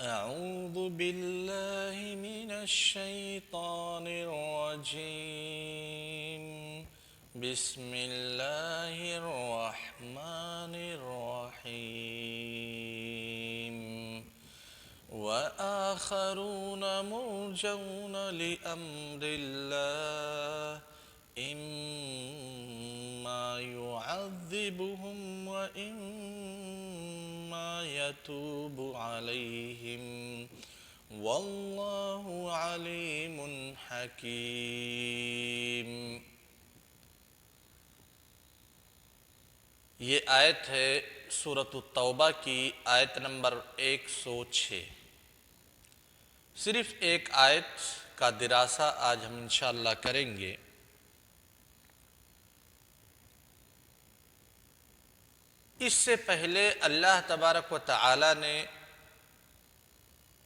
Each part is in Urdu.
أعوذ بالله من الشيطان الرجيم بسم الله الرحمن الرحيم وآخرون مرجون لأمر الله إما يعذبهم وإما يتوب عليهم والله عليم حكيم۔ یہ آیت ہے سورۃ التوبہ کی آیت نمبر 106۔ صرف ایک آیت کا دراسہ آج ہم انشاءاللہ کریں گے۔ اس سے پہلے اللہ تبارک و تعالی نے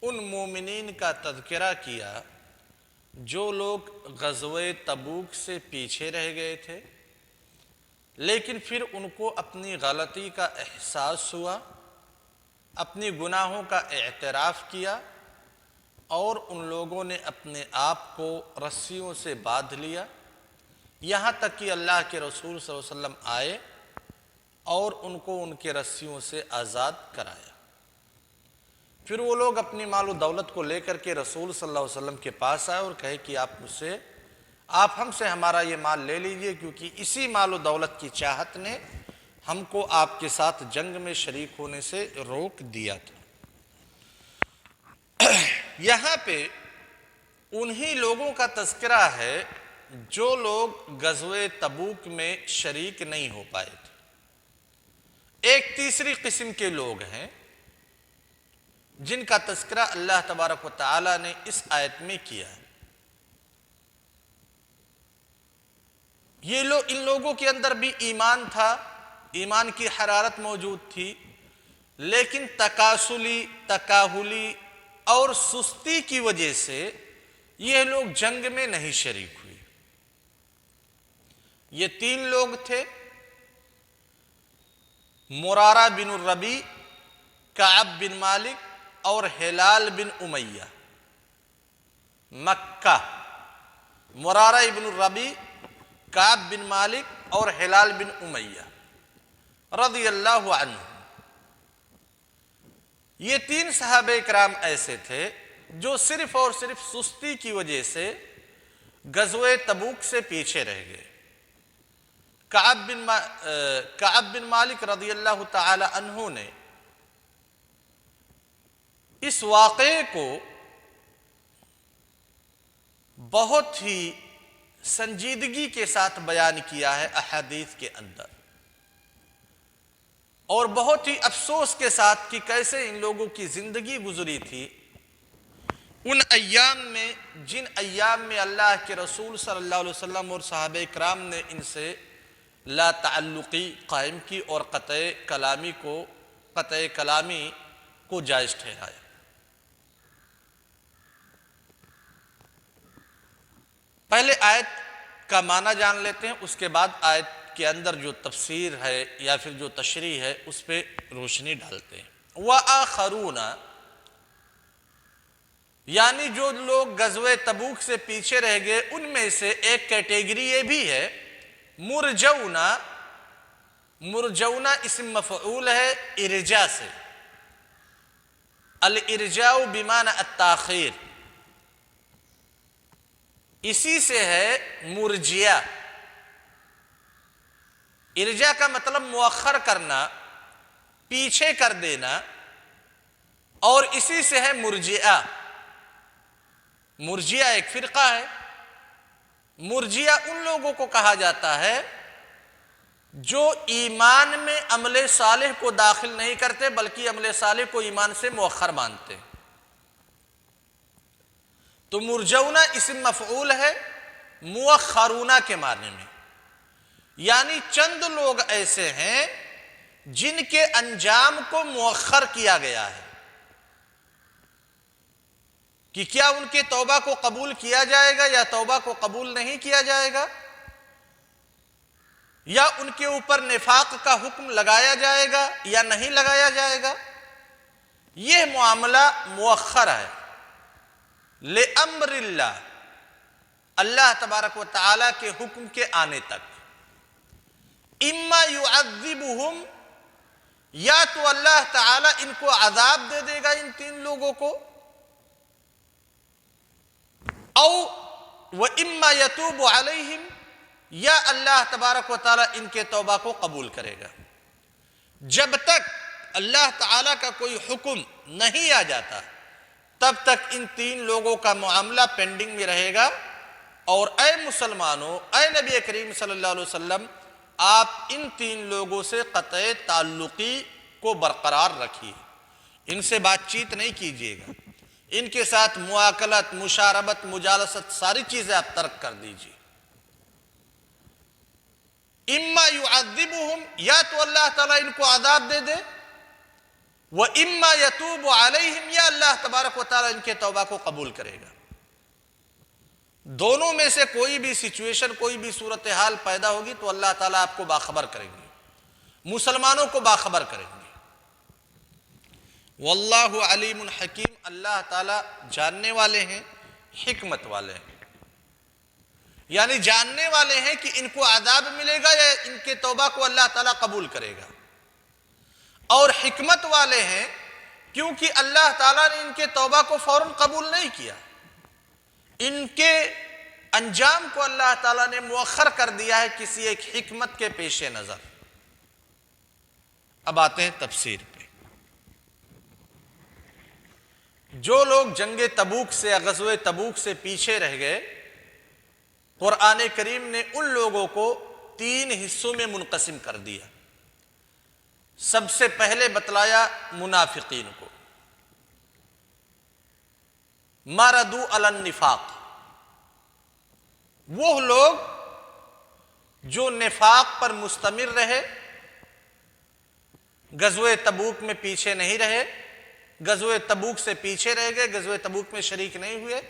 ان مومنین کا تذکرہ کیا جو لوگ غزوہ تبوک سے پیچھے رہ گئے تھے، لیکن پھر ان کو اپنی غلطی کا احساس ہوا، اپنی گناہوں کا اعتراف کیا اور ان لوگوں نے اپنے آپ کو رسیوں سے باندھ لیا، یہاں تک کہ اللہ کے رسول صلی اللہ علیہ وسلم آئے اور ان کو ان کے رسیوں سے آزاد کرایا۔ پھر وہ لوگ اپنی مال و دولت کو لے کر کے رسول صلی اللہ علیہ وسلم کے پاس آئے اور کہے کہ آپ ہم سے ہمارا یہ مال لے لیجئے، کیونکہ اسی مال و دولت کی چاہت نے ہم کو آپ کے ساتھ جنگ میں شریک ہونے سے روک دیا تھا۔ یہاں پہ انہی لوگوں کا تذکرہ ہے جو لوگ غزوہ تبوک میں شریک نہیں ہو پائے تھے۔ ایک تیسری قسم کے لوگ ہیں جن کا تذکرہ اللہ تبارک و تعالی نے اس آیت میں کیا ہے۔ ان لوگوں کے اندر بھی ایمان تھا، ایمان کی حرارت موجود تھی، لیکن تکاسلی، تکاہلی اور سستی کی وجہ سے یہ لوگ جنگ میں نہیں شریک ہوئے۔ یہ تین لوگ تھے: مرارہ بن الربیع، کعب بن مالک اور ہلال بن امیہ۔ مکہ، مرارہ بن الربیع، کعب بن مالک اور ہلال بن امیہ رضی اللہ عنہ۔ یہ تین صحابہ کرام ایسے تھے جو صرف اور صرف سستی کی وجہ سے غزوہ تبوک سے پیچھے رہ گئے۔ کعب بن مالک رضی اللہ تعالی عنہ نے اس واقعے کو بہت ہی سنجیدگی کے ساتھ بیان کیا ہے احادیث کے اندر، اور بہت ہی افسوس کے ساتھ کہ کیسے ان لوگوں کی زندگی گزری تھی ان ایام میں، جن ایام میں اللہ کے رسول صلی اللہ علیہ وسلم اور صحابہ کرام نے ان سے لا تعلقی قائم کی اور قطع کلامی کو جائز ٹھہرایا۔ پہلے آیت کا معنی جان لیتے ہیں، اس کے بعد آیت کے اندر جو تفسیر ہے یا پھر جو تشریح ہے اس پہ روشنی ڈالتے ہیں۔ وآخرون، یعنی جو لوگ غزوہ تبوک سے پیچھے رہ گئے ان میں سے ایک کیٹیگری یہ بھی ہے مرجونا اسم مفعول ہے ارجاء سے، الارجاء بمعنی التاخیر، اسی سے ہے مرجیہ۔ ارجاء کا مطلب مؤخر کرنا، پیچھے کر دینا، اور اسی سے ہے مرجیہ۔ مرجیہ ایک فرقہ ہے۔ مرجیہ ان لوگوں کو کہا جاتا ہے جو ایمان میں عمل صالح کو داخل نہیں کرتے بلکہ عمل صالح کو ایمان سے مؤخر مانتے۔ تو مرجونا اسم مفعول ہے مؤخرونا کے معنی میں، یعنی چند لوگ ایسے ہیں جن کے انجام کو مؤخر کیا گیا ہے کہ کیا ان کے توبہ کو قبول کیا جائے گا یا توبہ کو قبول نہیں کیا جائے گا، یا ان کے اوپر نفاق کا حکم لگایا جائے گا یا نہیں لگایا جائے گا، یہ معاملہ مؤخر ہے لِأَمْرِ اللہ، اللہ تبارک و تعالیٰ کے حکم کے آنے تک۔ اما یعذبہم، یا تو اللہ تعالیٰ ان کو عذاب دے دے گا ان تین لوگوں کو، او وَإِمَّا يَتُوبُ عَلَيْهِمْ، یا اللہ تبارک و تعالیٰ ان کے توبہ کو قبول کرے گا۔ جب تک اللہ تعالیٰ کا کوئی حکم نہیں آ جاتا تب تک ان تین لوگوں کا معاملہ پینڈنگ میں رہے گا۔ اور اے مسلمانوں، اے نبی کریم صلی اللہ علیہ وسلم، آپ ان تین لوگوں سے قطع تعلقی کو برقرار رکھیے، ان سے بات چیت نہیں کیجیے گا، ان کے ساتھ مواکلت، مشاربت، مجالست، ساری چیزیں آپ ترک کر دیجیے۔ اما یعذبہم، یا تو اللہ تعالیٰ ان کو عذاب دے دے، وَإِمَّا يَتُوبُ عَلَيْهِمْ، یا اللہ تبارک و تعالیٰ ان کے توبہ کو قبول کرے گا۔ دونوں میں سے کوئی بھی سچویشن، کوئی بھی صورتحال پیدا ہوگی تو اللہ تعالیٰ آپ کو باخبر کریں گے، مسلمانوں کو باخبر کریں گے۔ واللہ علیم حکیم، اللہ تعالیٰ جاننے والے ہیں، حکمت والے ہیں، یعنی جاننے والے ہیں کہ ان کو عذاب ملے گا یا ان کے توبہ کو اللہ تعالیٰ قبول کرے گا، اور حکمت والے ہیں کیونکہ اللہ تعالیٰ نے ان کے توبہ کو فوراً قبول نہیں کیا، ان کے انجام کو اللہ تعالیٰ نے مؤخر کر دیا ہے کسی ایک حکمت کے پیش نظر۔ اب آتے ہیں تفسیر پہ۔ جو لوگ جنگ تبوک سے یا غزوہ تبوک سے پیچھے رہ گئے، قرآن کریم نے ان لوگوں کو تین حصوں میں منقسم کر دیا۔ سب سے پہلے بتلایا منافقین کو، مردوا علی النفاق، وہ لوگ جو نفاق پر مستمر رہے، غزوہ تبوک میں پیچھے نہیں رہے، غزوہ تبوک سے پیچھے رہ گئے، غزوہ تبوک میں شریک نہیں ہوئے،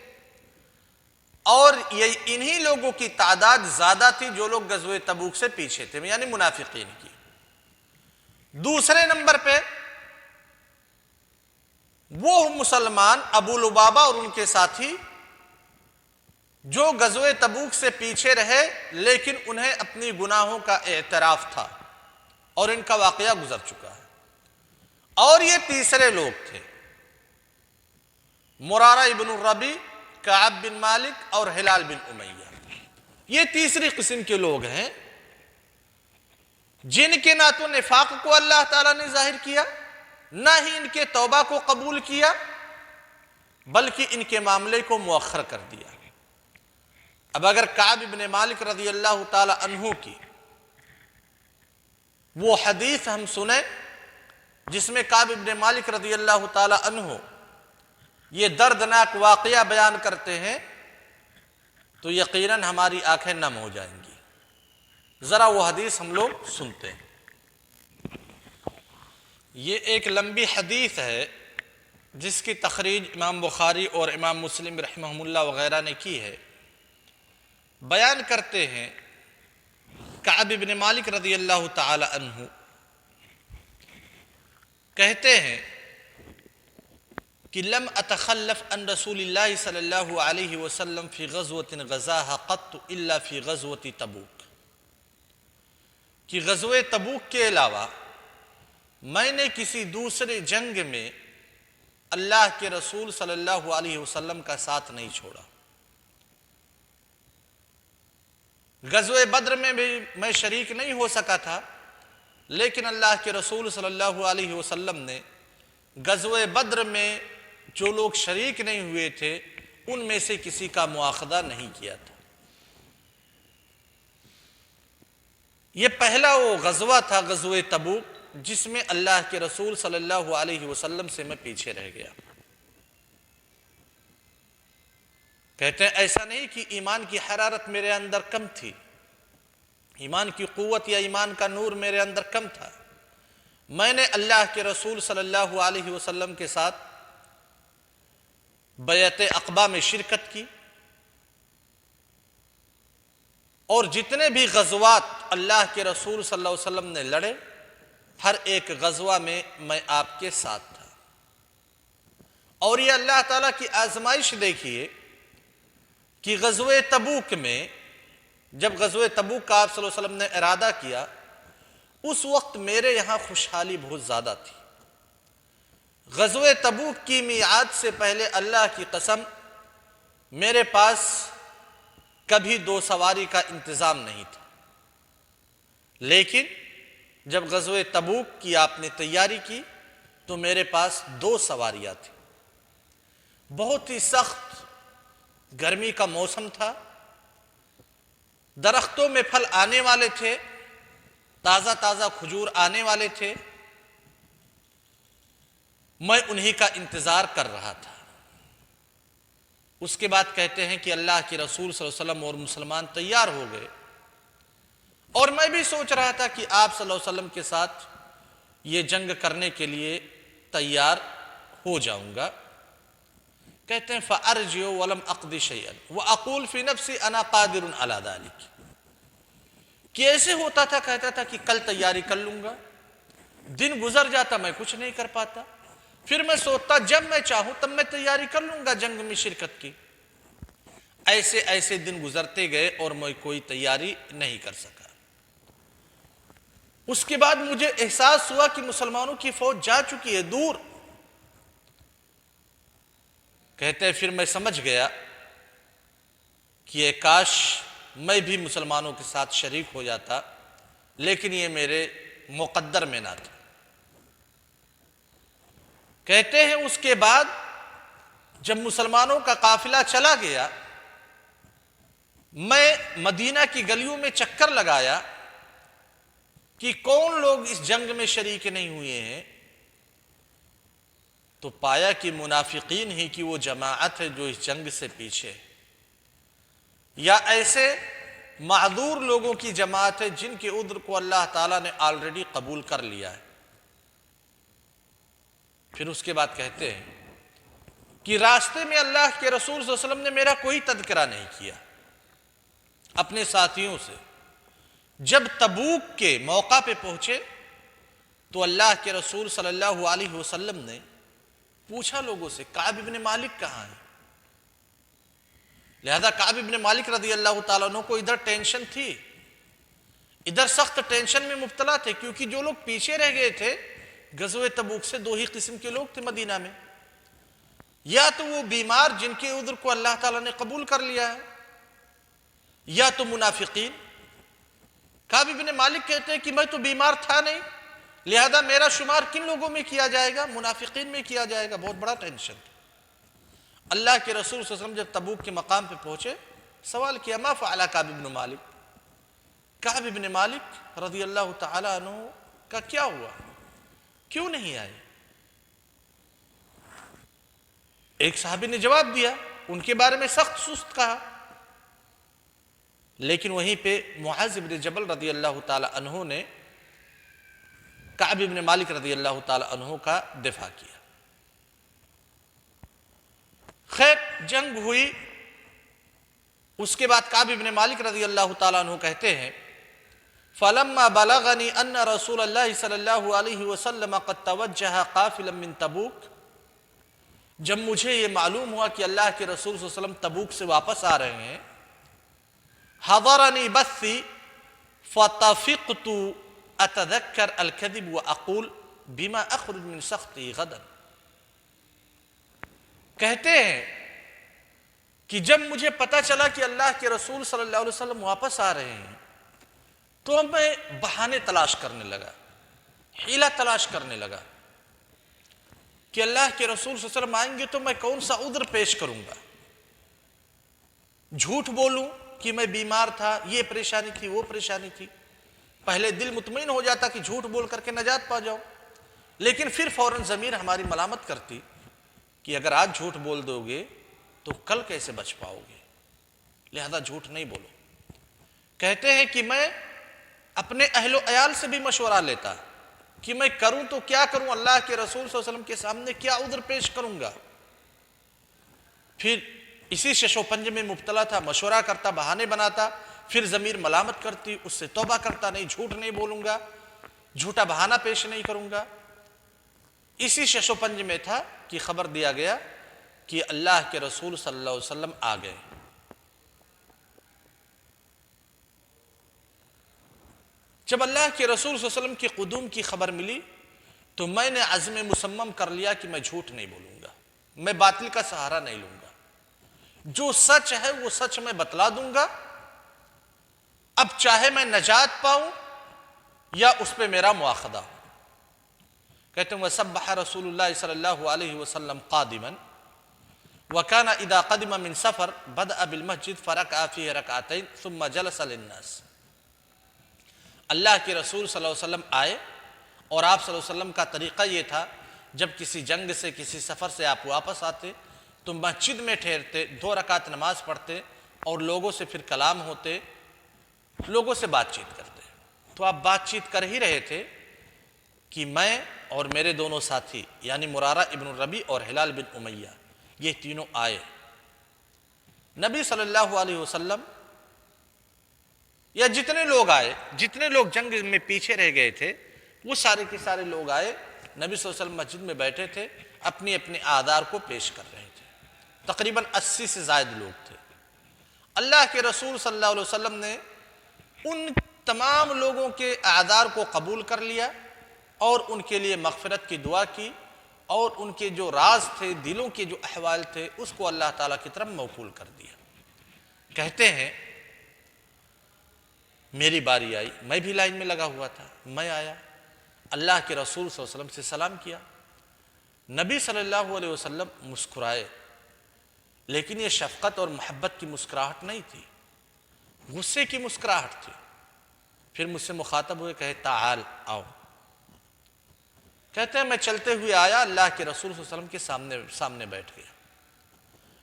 اور یہ انہی لوگوں کی تعداد زیادہ تھی جو لوگ غزوہ تبوک سے پیچھے تھے، یعنی منافقین کی۔ دوسرے نمبر پہ وہ مسلمان ابو لبابہ اور ان کے ساتھی جو غزوہ تبوک سے پیچھے رہے لیکن انہیں اپنی گناہوں کا اعتراف تھا اور ان کا واقعہ گزر چکا ہے۔ اور یہ تیسرے لوگ تھے، مرارہ ابن الربیع، کعب بن مالک اور ہلال بن امیہ۔ یہ تیسری قسم کے لوگ ہیں جن کے نہ تو نفاق کو اللہ تعالیٰ نے ظاہر کیا، نہ ہی ان کے توبہ کو قبول کیا، بلکہ ان کے معاملے کو مؤخر کر دیا۔ اب اگر کعب بن مالک رضی اللہ تعالی عنہ کی وہ حدیث ہم سنیں جس میں کعب بن مالک رضی اللہ تعالی عنہ یہ دردناک واقعہ بیان کرتے ہیں تو یقیناً ہماری آنکھیں نم ہو جائیں گی۔ ذرا وہ حدیث ہم لوگ سنتے ہیں۔ یہ ایک لمبی حدیث ہے جس کی تخریج امام بخاری اور امام مسلم رحمہم اللہ وغیرہ نے کی ہے۔ بیان کرتے ہیں کعب بن مالک رضی اللہ تعالی عنہ کہتے ہیں کہ لم اتخلف عن رسول اللہ صلی اللہ علیہ وسلم فی غزوۃ غزاها قط الا فی غزوۃ تبوک، کہ غزوہ تبوک کے علاوہ میں نے کسی دوسرے جنگ میں اللہ کے رسول صلی اللہ علیہ وسلم کا ساتھ نہیں چھوڑا۔ غزوہ بدر میں بھی میں شریک نہیں ہو سکا تھا، لیکن اللہ کے رسول صلی اللہ علیہ وسلم نے غزوہ بدر میں جو لوگ شریک نہیں ہوئے تھے ان میں سے کسی کا مواخذہ نہیں کیا تھا۔ یہ پہلا وہ غزوہ تھا غزوہ تبوک جس میں اللہ کے رسول صلی اللہ علیہ وسلم سے میں پیچھے رہ گیا۔ کہتے ہیں ایسا نہیں کہ ایمان کی حرارت میرے اندر کم تھی، ایمان کی قوت یا ایمان کا نور میرے اندر کم تھا، میں نے اللہ کے رسول صلی اللہ علیہ وسلم کے ساتھ بیعت عقبہ میں شرکت کی، اور جتنے بھی غزوات اللہ کے رسول صلی اللہ علیہ وسلم نے لڑے ہر ایک غزوہ میں میں آپ کے ساتھ تھا۔ اور یہ اللہ تعالیٰ کی آزمائش دیکھیے کہ غزوہ تبوک میں جب غزوہ تبوک کا آپ صلی اللہ علیہ وسلم نے ارادہ کیا، اس وقت میرے یہاں خوشحالی بہت زیادہ تھی۔ غزوہ تبوک کی میعاد سے پہلے اللہ کی قسم میرے پاس کبھی 2 سواری کا انتظام نہیں تھا، لیکن جب غزوہ تبوک کی آپ نے تیاری کی تو میرے پاس 2 سواریاں تھیں۔ بہت ہی سخت گرمی کا موسم تھا، درختوں میں پھل آنے والے تھے، تازہ تازہ کھجور آنے والے تھے، میں انہی کا انتظار کر رہا تھا۔ اس کے بعد کہتے ہیں کہ اللہ کے رسول صلی اللہ علیہ وسلم اور مسلمان تیار ہو گئے، اور میں بھی سوچ رہا تھا کہ آپ صلی اللہ علیہ وسلم کے ساتھ یہ جنگ کرنے کے لیے تیار ہو جاؤں گا۔ کہتے ہیں فَأَرْجِعُ وَلَمْ أَقْضِ شَيْئًا وَأَقُولُ فِي نَفْسِي أَنَا قَادِرٌ عَلَى ذَلِكَ، کہ ایسے ہوتا تھا، کہتا تھا کہ کل تیاری کر لوں گا، دن گزر جاتا میں کچھ نہیں کر پاتا، پھر میں سوچتا جب میں چاہوں تب میں تیاری کر لوں گا جنگ میں شرکت کی۔ ایسے ایسے دن گزرتے گئے اور میں کوئی تیاری نہیں کر سکا۔ اس کے بعد مجھے احساس ہوا کہ مسلمانوں کی فوج جا چکی ہے دور۔ کہتے ہیں پھر میں سمجھ گیا کہ کاش میں بھی مسلمانوں کے ساتھ شریک ہو جاتا، لیکن یہ میرے مقدر میں نہ تھا۔ کہتے ہیں اس کے بعد جب مسلمانوں کا قافلہ چلا گیا، میں مدینہ کی گلیوں میں چکر لگایا کہ کون لوگ اس جنگ میں شریک نہیں ہوئے ہیں، تو پایا کہ منافقین ہی کی وہ جماعت ہے جو اس جنگ سے پیچھے، یا ایسے معذور لوگوں کی جماعت ہے جن کے عذر کو اللہ تعالیٰ نے آلریڈی قبول کر لیا ہے۔ پھر اس کے بعد کہتے ہیں کہ راستے میں اللہ کے رسول صلی اللہ علیہ وسلم نے میرا کوئی تذکرہ نہیں کیا اپنے ساتھیوں سے۔ جب تبوک کے موقع پہ پہنچے تو اللہ کے رسول صلی اللہ علیہ وسلم نے پوچھا لوگوں سے کعب ابن مالک کہاں ہے؟ لہذا کعب ابن مالک رضی اللہ تعالیٰ عنہ کو ادھر ٹینشن تھی، ادھر سخت ٹینشن میں مبتلا تھے، کیونکہ جو لوگ پیچھے رہ گئے تھے غزوہ تبوک سے 2 ہی قسم کے لوگ تھے مدینہ میں، یا تو وہ بیمار جن کے عذر کو اللہ تعالیٰ نے قبول کر لیا ہے، یا تو منافقین۔ کعب ابن مالک کہتے ہیں کہ میں تو بیمار تھا نہیں، لہذا میرا شمار کن لوگوں میں کیا جائے گا؟ منافقین میں کیا جائے گا۔ بہت بڑا ٹینشن تھا۔ اللہ کے رسول صلی اللہ علیہ وسلم جب تبوک کے مقام پہ پہنچے، سوال کیا ما فعل کعب ابن مالک، کعب ابن مالک رضی اللہ تعالی عنہ کا کیا ہوا، کیوں نہیں آئے؟ ایک صحابی نے جواب دیا، ان کے بارے میں سخت سست کہا، لیکن وہیں پہ معاذ بن جبل رضی اللہ تعالی عنہ نے کعب ابن مالک رضی اللہ تعالی عنہ کا دفاع کیا۔ خیر جنگ ہوئی، اس کے بعد کعب ابن مالک رضی اللہ تعالیٰ عنہ کہتے ہیں فَلَمَّا بَلَغَنِي أَنَّ رَسُولَ اللَّهِ صلی اللہ علیہ وسلم قَدْ تَوَجَّهَ قَافِلًا مِّن تَبُوک، جب مجھے یہ معلوم ہوا کہ اللہ کے رسول صلی اللہ علیہ وسلم تبوک سے واپس آ رہے ہیں، حضرنی بثی فطفقت اتذکر الکذب واقول بما اخرج من سخطی غدا۔ کہتے ہیں کہ جب مجھے پتا چلا کہ اللہ کے رسول صلی اللہ علیہ وسلم واپس آ رہے ہیں تو میں بہانے تلاش کرنے لگا، حیلہ تلاش کرنے لگا کہ اللہ کے رسول صلی اللہ علیہ وسلم آئیں گے تو میں کون سا عذر پیش کروں گا، جھوٹ بولوں کہ میں بیمار تھا، یہ پریشانی تھی، وہ پریشانی تھی۔ پہلے دل مطمئن ہو جاتا کہ جھوٹ بول کر کے نجات پا جاؤ، لیکن پھر فوراً ضمیر ہماری ملامت کرتی کہ اگر آج جھوٹ بول دو گے تو کل کیسے بچ پاؤ گے، لہذا جھوٹ نہیں بولو۔ کہتے ہیں کہ میں اپنے اہل و عیال سے بھی مشورہ لیتا کہ میں کروں تو کیا کروں، اللہ کے رسول صلی اللہ علیہ وسلم کے سامنے کیا عذر پیش کروں گا۔ پھر اسی شش و پنج میں مبتلا تھا، مشورہ کرتا، بہانے بناتا، پھر ضمیر ملامت کرتی، اس سے توبہ کرتا، نہیں جھوٹ نہیں بولوں گا، جھوٹا بہانہ پیش نہیں کروں گا۔ اسی شش و پنج میں تھا کہ خبر دیا گیا کہ اللہ کے رسول صلی اللہ علیہ وسلم آ گئے۔ جب اللہ کے رسول صلی اللہ علیہ وسلم کے قدوم کی خبر ملی تو میں نے عزم مصمم کر لیا کہ میں جھوٹ نہیں بولوں گا، میں باطل کا سہارا نہیں لوں گا، جو سچ ہے وہ سچ میں بتلا دوں گا، اب چاہے میں نجات پاؤں یا اس پہ میرا مواخذہ ہو۔ کہتے ہیں وَسَبَّحَ رسول اللہ صلی اللہ علیہ وسلم قادما وَكَانَ إِذَا قَدِمَ مِن سَفَرٍ بَدَأَ بِالْمَسْجِدِ فَرَكَعَ فِيهِ رَكْعَتَيْنِ ثُمَّ جَلَسَ لِلنَّاسِ۔ اللہ کے رسول صلی اللہ علیہ وسلم آئے اور آپ صلی اللہ علیہ وسلم کا طریقہ یہ تھا، جب کسی جنگ سے کسی سفر سے آپ واپس آتے تو مسجد میں ٹھہرتے، 2 رکعت نماز پڑھتے اور لوگوں سے پھر کلام ہوتے، لوگوں سے بات چیت کرتے۔ تو آپ بات چیت کر ہی رہے تھے کہ میں اور میرے دونوں ساتھی یعنی مرارہ ابن الربیع اور ہلال بن امیہ یہ تینوں آئے۔ نبی صلی اللہ علیہ وسلم یا جتنے لوگ آئے، جتنے لوگ جنگ میں پیچھے رہ گئے تھے، وہ سارے کے سارے لوگ آئے، نبی صلی اللہ علیہ وسلم مسجد میں بیٹھے تھے، اپنی اپنی اعذار کو پیش کر رہے تھے۔ تقریباً 80 سے زائد لوگ تھے۔ اللہ کے رسول صلی اللہ علیہ وسلم نے ان تمام لوگوں کے اعذار کو قبول کر لیا اور ان کے لیے مغفرت کی دعا کی، اور ان کے جو راز تھے، دلوں کے جو احوال تھے، اس کو اللہ تعالیٰ کی طرف موکول کر دیا۔ کہتے ہیں میری باری آئی، میں بھی لائن میں لگا ہوا تھا، میں آیا، اللہ کے رسول صلی اللہ علیہ وسلم سے سلام کیا۔ نبی صلی اللہ علیہ وسلم مسکرائے، لیکن یہ شفقت اور محبت کی مسکراہٹ نہیں تھی، غصے کی مسکراہٹ تھی۔ پھر مجھ سے مخاطب ہوئے، کہے تعال، آؤ۔ کہتے ہیں میں چلتے ہوئے آیا، اللہ کے رسول صلی اللہ علیہ وسلم کے سامنے بیٹھ گیا۔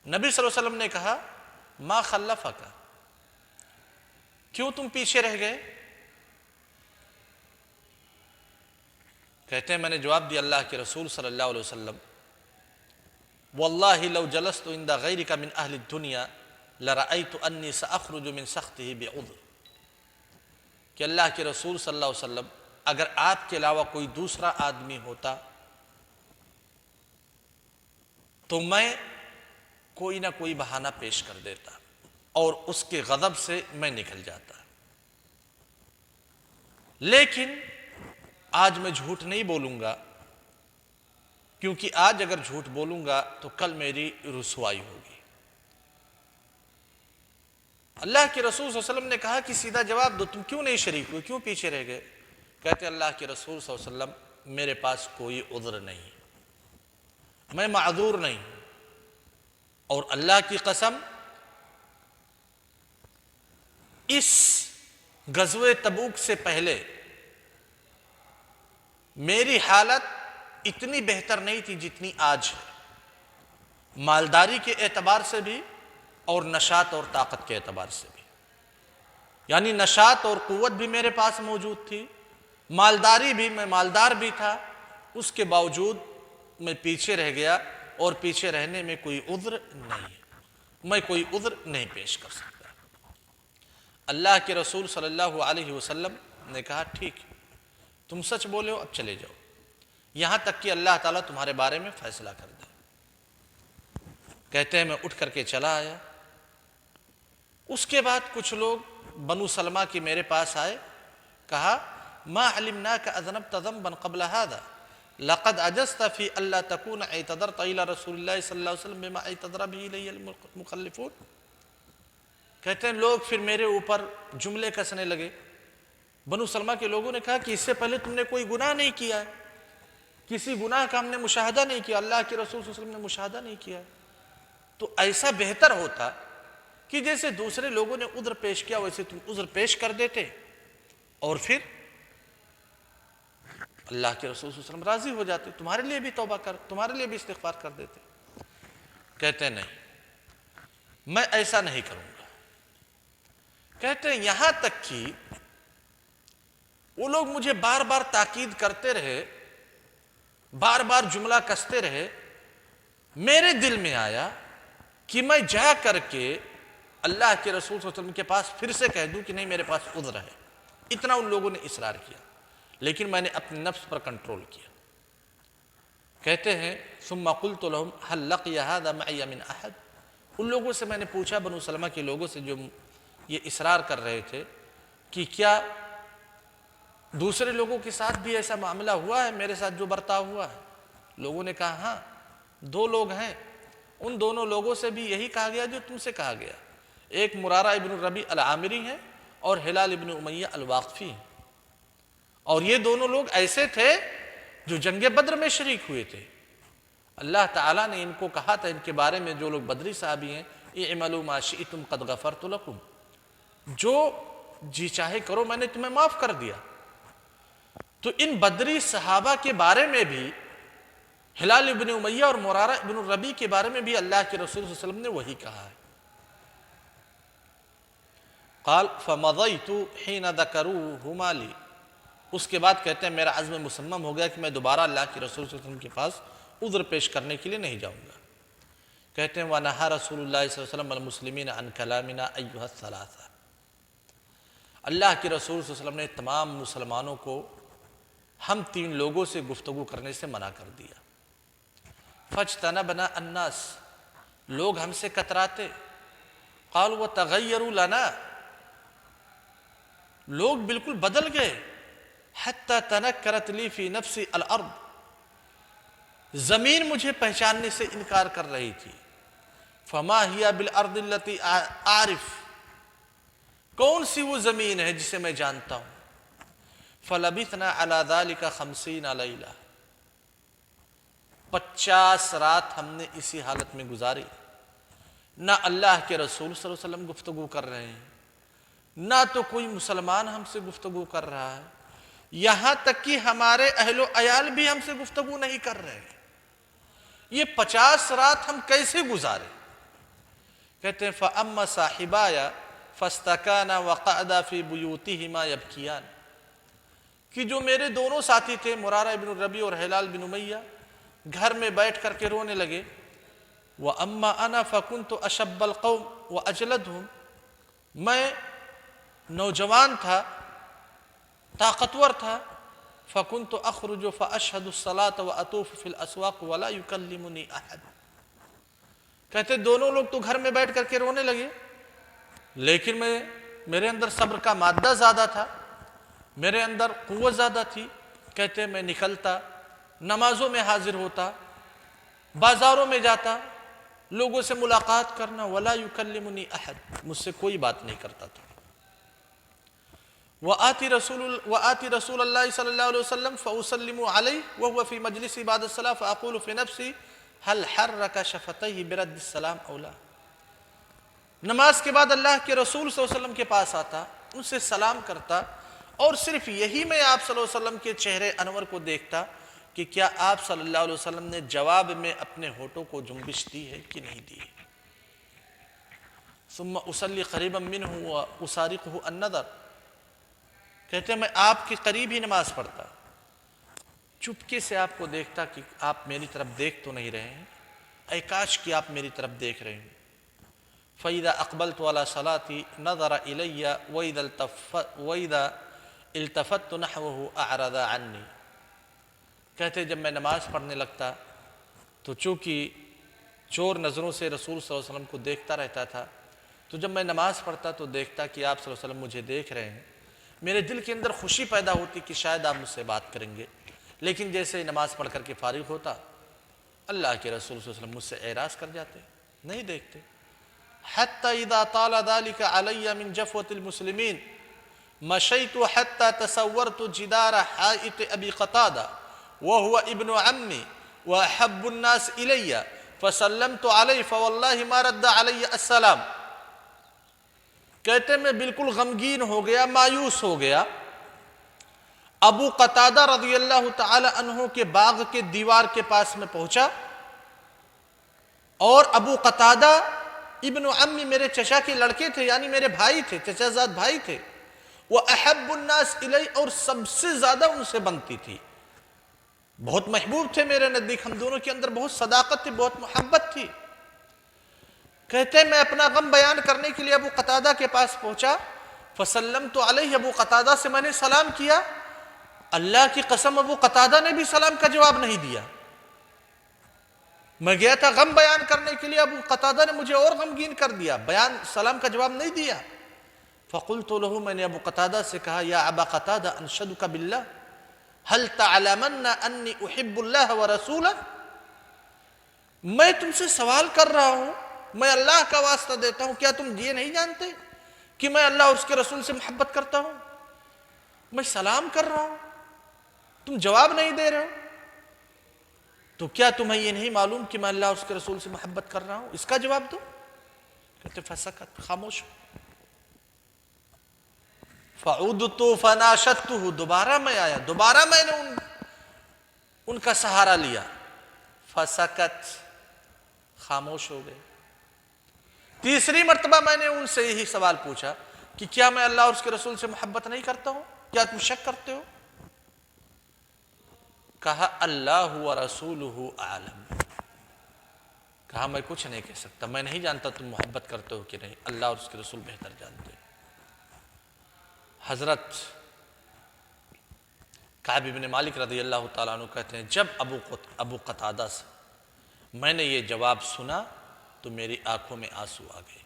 نبی صلی اللہ علیہ وسلم نے کہا ما خلفک، کیوں تم پیچھے رہ گئے؟ کہتے ہیں میں نے جواب دیا اللہ کے رسول صلی اللہ علیہ وسلم واللہ لو جلست عند غیرک من اہل الدنیا لرأیت انی سأخرج من سخطہ بعذر، کہ اللہ کے رسول صلی اللہ علیہ وسلم اگر آپ کے علاوہ کوئی دوسرا آدمی ہوتا تو میں کوئی نہ کوئی بہانہ پیش کر دیتا اور اس کے غضب سے میں نکل جاتا، لیکن آج میں جھوٹ نہیں بولوں گا، کیونکہ آج اگر جھوٹ بولوں گا تو کل میری رسوائی ہوگی۔ اللہ کے رسول صلی اللہ علیہ وسلم نے کہا کہ سیدھا جواب دو، تم کیوں نہیں شریک ہوئے، کیوں پیچھے رہ گئے؟ کہتے اللہ کے رسول صلی اللہ علیہ وسلم میرے پاس کوئی عذر نہیں، میں معذور نہیں ہوں، اور اللہ کی قسم اس غزوہ تبوک سے پہلے میری حالت اتنی بہتر نہیں تھی جتنی آج ہے، مالداری کے اعتبار سے بھی اور نشاط اور طاقت کے اعتبار سے بھی، یعنی نشاط اور قوت بھی میرے پاس موجود تھی، مالداری بھی، میں مالدار بھی تھا، اس کے باوجود میں پیچھے رہ گیا، اور پیچھے رہنے میں کوئی عذر نہیں ہے، میں کوئی عذر نہیں پیش کر سکتا۔ اللہ کے رسول صلی اللہ علیہ وسلم نے کہا ٹھیک، تم سچ بولے ہو، اب چلے جاؤ، یہاں تک کہ اللہ تعالیٰ تمہارے بارے میں فیصلہ کر دے۔ کہتے ہیں میں اٹھ کر کے چلا آیا۔ اس کے بعد کچھ لوگ بنو سلمہ کے میرے پاس آئے، کہا ما علمناک اذنبت ذنبا قبل هذا لقد عجزت في الا تكون اعتذرت الى رسول اللہ صلی اللہ علیہ وسلم بما اعتذر به الی المخلفون۔ کہتے ہیں لوگ پھر میرے اوپر جملے کسنے لگے۔ بنو سلمہ کے لوگوں نے کہا کہ اس سے پہلے تم نے کوئی گناہ نہیں کیا ہے، کسی گناہ کا ہم نے مشاہدہ نہیں کیا، اللہ کے رسول صلی اللہ علیہ وسلم نے مشاہدہ نہیں کیا ہے، تو ایسا بہتر ہوتا کہ جیسے دوسرے لوگوں نے عذر پیش کیا ویسے تم عذر پیش کر دیتے، اور پھر اللہ کے رسول صلی اللہ علیہ وسلم راضی ہو جاتے، تمہارے لیے بھی توبہ کر، تمہارے لیے بھی استغفار کر دیتے۔ کہتے ہیں نہیں، میں ایسا نہیں کروں گا۔ کہتے ہیں یہاں تک کہ وہ لوگ مجھے بار بار تاکید کرتے رہے، بار بار جملہ کستے رہے، میرے دل میں آیا کہ میں جا کر کے اللہ کے رسول صلی اللہ علیہ وسلم کے پاس پھر سے کہہ دوں کہ نہیں میرے پاس عذر ہے۔ اتنا ان لوگوں نے اصرار کیا، لیکن میں نے اپنے نفس پر کنٹرول کیا۔ کہتے ہیں ثم قلت لهم هل لقي هذا معي من احد، ان لوگوں سے میں نے پوچھا، بنو سلمہ کے لوگوں سے جو یہ اصرار کر رہے تھے کہ کیا دوسرے لوگوں کے ساتھ بھی ایسا معاملہ ہوا ہے میرے ساتھ جو برتاؤ ہوا ہے؟ لوگوں نے کہا ہاں 2 لوگ ہیں، ان دونوں لوگوں سے بھی یہی کہا گیا جو تم سے کہا گیا، ایک مرارہ ابن الربیع العامری ہیں اور ہلال ابن امیہ الواقفی ہیں، اور یہ دونوں لوگ ایسے تھے جو جنگ بدر میں شریک ہوئے تھے۔ اللہ تعالیٰ نے ان کو کہا تھا ان کے بارے میں جو لوگ بدری صحابی ہیں، اعملوا ما شئتم قد غفرت لکم، جو جی چاہے کرو میں نے تمہیں معاف کر دیا۔ تو ان بدری صحابہ کے بارے میں بھی، ہلال ابن امیہ اور مرارہ ابن الربیع کے بارے میں بھی اللہ کے رسول صلی اللہ علیہ وسلم نے وہی کہا ہے۔ قال فمضیت حین ذکروہما لی، اس کے بعد کہتے ہیں میرا عزم مصمم ہو گیا کہ میں دوبارہ اللہ کے رسول صلی اللہ علیہ وسلم کے پاس عذر پیش کرنے کے لیے نہیں جاؤں گا۔ کہتے ہیں وَنَهَا رسول اللہ صلی اللہ علیہ وسلم المسلمین عن کلامنا ایھا الثلاثہ، اللہ کے رسول صلی اللہ علیہ وسلم نے تمام مسلمانوں کو ہم 3 لوگوں سے گفتگو کرنے سے منع کر دیا۔ فاجتنبنا الناس، لوگ ہم سے کتراتے، قالوا وتغیروا لنا، لوگ بالکل بدل گئے، حتی تنکرت لی فی نفسی الارض، زمین مجھے پہچاننے سے انکار کر رہی تھی۔ فما ہی بالارض التی اعرف، کون سی وہ زمین ہے جسے میں جانتا ہوں؟ فلبثنا علی ذلک 50 لیلہ، 50 رات ہم نے اسی حالت میں گزاری، نہ اللہ کے رسول صلی اللہ علیہ وسلم گفتگو کر رہے ہیں، نہ تو کوئی مسلمان ہم سے گفتگو کر رہا ہے، یہاں تک کہ ہمارے اہل و عیال بھی ہم سے گفتگو نہیں کر رہے ہیں۔ یہ 50 رات ہم کیسے گزارے؟ کہتے ہیں فَأَمَّا صَاحِبَايَ فَاسْتَكَانَا وَقَعْدَا فِي بُيُوتِهِمَا يَبْكِيَانِ، کہ جو میرے دونوں ساتھی تھے مرارہ ابن الربیع اور ہلال بن امیہ، گھر میں بیٹھ کر کے رونے لگے۔ وَأَمَّا أَنَا فَكُنْتُ أَشَبَّ الْقَوْمِ وَأَجْلَدْهُمْ، میں نوجوان تھا، طاقتور تھا، فَكُنْتُ أَخْرُجُ فَأَشْهَدُ الصَّلَاةَ وَأَطُوفُ فِي الْأَسْوَاقِ وَلَا يُكَلِّمُنِي أَحَدٌ، کہتے دونوں لوگ تو گھر میں بیٹھ کر کے رونے لگے، لیکن میرے اندر صبر کا مادہ زیادہ تھا، میرے اندر قوت زیادہ تھی۔ کہتے میں نکلتا، نمازوں میں حاضر ہوتا، بازاروں میں جاتا، لوگوں سے ملاقات کرنا، وَلَا يُكَلِّمُنِي أَحَدٌ، مجھ سے کوئی بات نہیں کرتا تھا۔ وآتی رسول اللہ صلی اللہ علیہ وسلم فأسلم علیہ وهو فی مجلسی بعد الصلاة فأقول فی نفسی هل حرک شفتیہ برد السلام او لا، نماز کے بعد اللہ کے رسول صلی اللہ علیہ وسلم کے پاس آتا، ان سے سلام کرتا، اور صرف یہی میں آپ صلی اللہ علیہ وسلم کے چہرے انور کو دیکھتا کہ کیا آپ صلی اللہ علیہ وسلم نے جواب میں اپنے ہونٹوں کو جنبش دی ہے کہ نہیں دی ہے۔ ثم اصلی قریبا منہ واسارقہ النظر، کہتے ہیں میں آپ کے قریب ہی نماز پڑھتا، چپکے سے آپ کو دیکھتا کہ آپ میری طرف دیکھ تو نہیں رہے ہیں، اے کاش کہ آپ میری طرف دیکھ رہے ہیں۔ فَإِذَا أَقْبَلْتُ عَلَى صَلَاتِي نَظَرَ إِلَيَّ وَإِذَا الْتَفَتْتُ نَحْوَهُ أَعْرَضَ عَنِّي، کہتے جب میں نماز پڑھنے لگتا تو چونکہ چور نظروں سے رسول صلی اللہ علیہ وسلم کو دیکھتا رہتا تھا، تو جب میں نماز پڑھتا تو دیکھتا کہ آپ صلی اللہ علیہ وسلم مجھے دیکھ رہے ہیں، میرے دل کے اندر خوشی پیدا ہوتی کہ شاید آپ مجھ سے بات کریں گے، لیکن جیسے ہی نماز پڑھ کر کے فارغ ہوتا، اللہ کے رسول صلی اللہ علیہ وسلم مجھ سے اعراض کر جاتے، نہیں دیکھتے۔ حتی اذا طال ذلك علی من جفوة المسلمین مشیت حتی تصورت جدار حائط ابی قتادہ وهو ابن عمی واحب الناس الی فسلمت علیہ فواللہ ما رد علی السلام، کہتے میں بالکل غمگین ہو گیا، مایوس ہو گیا، ابو قتادہ رضی اللہ تعالی عنہ کے باغ کے دیوار کے پاس میں پہنچا، اور ابو قتادہ ابن عمی میرے چچا کے لڑکے تھے، یعنی میرے بھائی تھے، چچا زاد بھائی تھے، وَأَحَبُّ النَّاسِ إِلَيْهِ، اور سب سے زیادہ ان سے بنتی تھی، بہت محبوب تھے میرے نزدیک، ہم دونوں کے اندر بہت صداقت تھی، بہت محبت تھی۔ کہتے ہیں میں اپنا غم بیان کرنے کے لیے ابو قتادہ کے پاس پہنچا، فسلمت علیہ، ابو قتادہ سے میں نے سلام کیا، اللہ کی قسم ابو قتادہ نے بھی سلام کا جواب نہیں دیا، میں گیا تھا غم بیان کرنے کے لیے، ابو قتادہ نے مجھے اور غمگین کر دیا، بیان سلام کا جواب نہیں دیا۔ فقلت له، میں نے ابو قتادہ سے کہا، یا ابا قتادہ انشدک باللہ هل تعلمن انی احب اللہ ورسولہ، میں تم سے سوال کر رہا ہوں، میں اللہ کا واسطہ دیتا ہوں، کیا تم یہ نہیں جانتے کہ میں اللہ اور اس کے رسول سے محبت کرتا ہوں؟ میں سلام کر رہا ہوں، تم جواب نہیں دے رہے ہو، تو کیا تمہیں یہ نہیں معلوم کہ میں اللہ اور اس کے رسول سے محبت کر رہا ہوں؟ اس کا جواب دو۔ کہتے فسکت، خاموش ہو۔ فعودت فناشدته، دوبارہ میں آیا، دوبارہ میں نے ان کا سہارا لیا۔ فسکت، خاموش ہو گئے۔ تیسری مرتبہ میں نے ان سے یہی سوال پوچھا کہ کیا میں اللہ اور اس کے رسول سے محبت نہیں کرتا ہوں؟ کیا تم شک کرتے ہو؟ کہا اللہ ورسولہ اعلم، کہا میں کچھ نہیں کہہ سکتا، میں نہیں جانتا تم محبت کرتے ہو کہ نہیں، اللہ اور اس کے رسول بہتر جانتے ہیں۔ حضرت کعب بن مالک رضی اللہ تعالیٰ عنہ کہتے ہیں جب ابو قتادہ سے میں نے یہ جواب سنا تو میری آنکھوں میں آنسو آ گئے،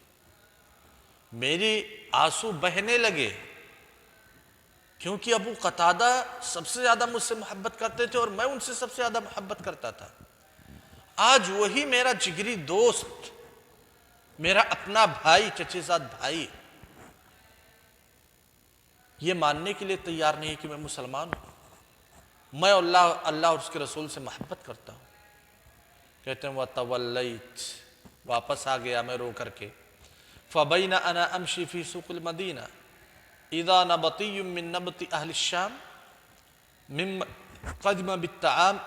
میری آنسو بہنے لگے، کیونکہ ابو قتادہ سب سے زیادہ مجھ سے محبت کرتے تھے اور میں ان سے سب سے زیادہ محبت کرتا تھا۔ آج وہی میرا جگری دوست، میرا اپنا بھائی، چچے زاد بھائی، یہ ماننے کے لیے تیار نہیں کہ میں مسلمان ہوں، میں اللہ اور اس کے رسول سے محبت کرتا ہوں۔ کہتے ہیں وَتَوَلَّيْتْ، واپس آ گیا میں رو کر کے۔ فَبَيْنَ أَنَا أَمْشِي فِي سُوقِ الْمَدِينَةِ إِذَا نَبَطِيٌّ مِّن نَبْطِ أَهْلِ الشَّامِ مِمَّنْ قَدِمَ بِالطَّعَامِ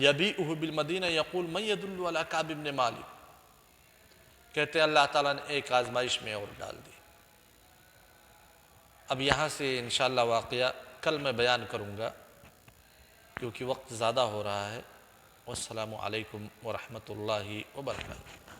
يَبِيعُهُ بِالْمَدِينَةِ يَقُولُ مَنْ يَدُلُّ عَلَى كَعْبِ بْنِ مالک۔ کہتے ہیں اللہ تعالیٰ نے ایک آزمائش میں اور ڈال دی۔ اب یہاں سے انشاءاللہ واقعہ کل میں بیان کروں گا کیونکہ وقت زیادہ ہو رہا ہے۔ والسلام علیکم ورحمۃ اللہ وبرکاتہ۔